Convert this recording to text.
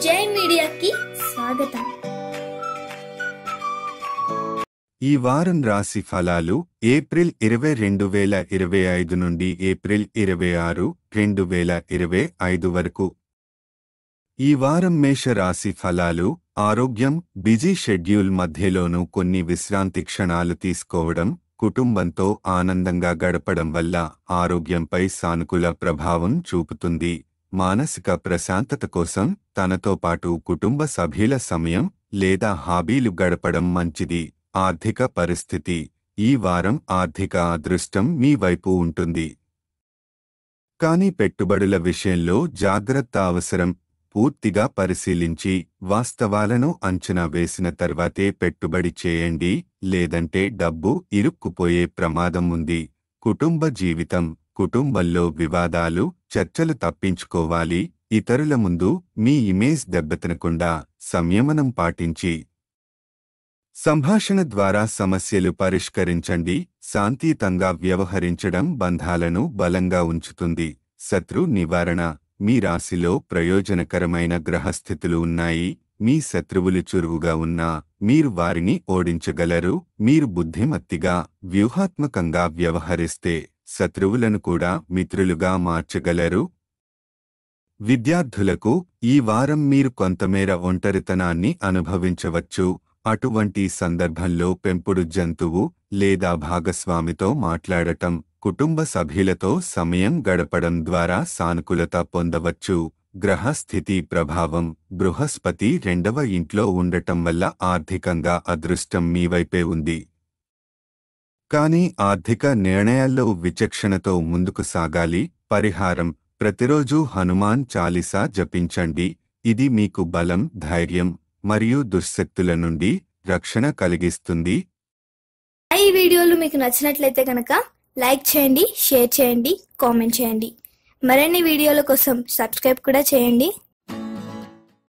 జై మీడియాకి స్వాగతం. ఈ వారం రాశి ఫలాలు ఏప్రిల్ 20, 2025 నుండి ఏప్రిల్ 26, 2025 వరకు. ఈ వారం మేష రాశి ఫలాలు ఆరోగ్యం బిజీ షెడ్యూల్ మధ్యలోనూ కొన్ని విశ్రాంతి క్షణాలు తీసుకోవడం, కుటుంబంతో ఆనందంగా గడపడం వల్ల ఆరోగ్యంపై సానుకూల ప్రభావం చూపుతుంది. మానసిక ప్రశాంతత కోసం తనతో పాటు కుటుంబ సభ్యుల సమయం లేదా హాబీలు గడపడం మంచిది. ఆర్థిక పరిస్థితి ఈ వారం ఆర్థిక అదృష్టం మీ వైపు ఉంటుంది. కానీ పెట్టుబడుల విషయంలో జాగ్రత్త అవసరం. పూర్తిగా పరిశీలించి వాస్తవాలను అంచనా వేసిన తర్వాతే పెట్టుబడి చేయండి, లేదంటే డబ్బు ఇరుక్కుపోయే ప్రమాదం ఉంది. కుటుంబ జీవితం కుటుంబంలో వివాదాలు చర్చలు తప్పించుకోవాలి. ఇతరుల ముందు మీ ఇమేజ్ దెబ్బతినకుండా సంయమనం పాటించి సంభాషణ ద్వారా సమస్యలు పరిష్కరించండి. శాంతియుతంగా వ్యవహరించడం బంధాలను బలంగా ఉంచుతుంది. శత్రు నివారణ మీ రాశిలో ప్రయోజనకరమైన గ్రహస్థితులు ఉన్నాయి. మీ శత్రువులు చురువుగా ఉన్నా మీరు వారిని ఓడించగలరు. మీరు బుద్ధిమత్తిగా వ్యూహాత్మకంగా వ్యవహరిస్తే శత్రువులను కూడా మిత్రులుగా మార్చగలరు. విద్యార్థులకు ఈ వారం మీరు కొంతమేర ఒంటరితనాన్ని అనుభవించవచ్చు. అటువంటి సందర్భంలో పెంపుడు జంతువు లేదా భాగస్వామితో మాట్లాడటం, కుటుంబ సభ్యులతో సమయం గడపడం ద్వారా సానుకూలత పొందవచ్చు. గ్రహ స్థితి ప్రభావం బృహస్పతి 2వ ఇంట్లో ఉండటం వల్ల ఆర్థికంగా అదృష్టం మీ వైపే ఉంది. కానీ ఆర్థిక నిర్ణయాల్లో విచక్షణతో ముందుకు సాగాలి. పరిహారం ప్రతిరోజు హనుమాన్ చాలీసా జపించండి. ఇది మీకు బలం, ధైర్యం మరియు దుశ్శక్తుల నుండి రక్షణ కలిగిస్తుంది. ఈ వీడియోలు మీకు నచ్చినట్లయితే కనుక లైక్ చేయండి, షేర్ చేయండి, కామెంట్ చేయండి. మరిన్ని వీడియోల కోసం సబ్స్క్రైబ్ కూడా చేయండి.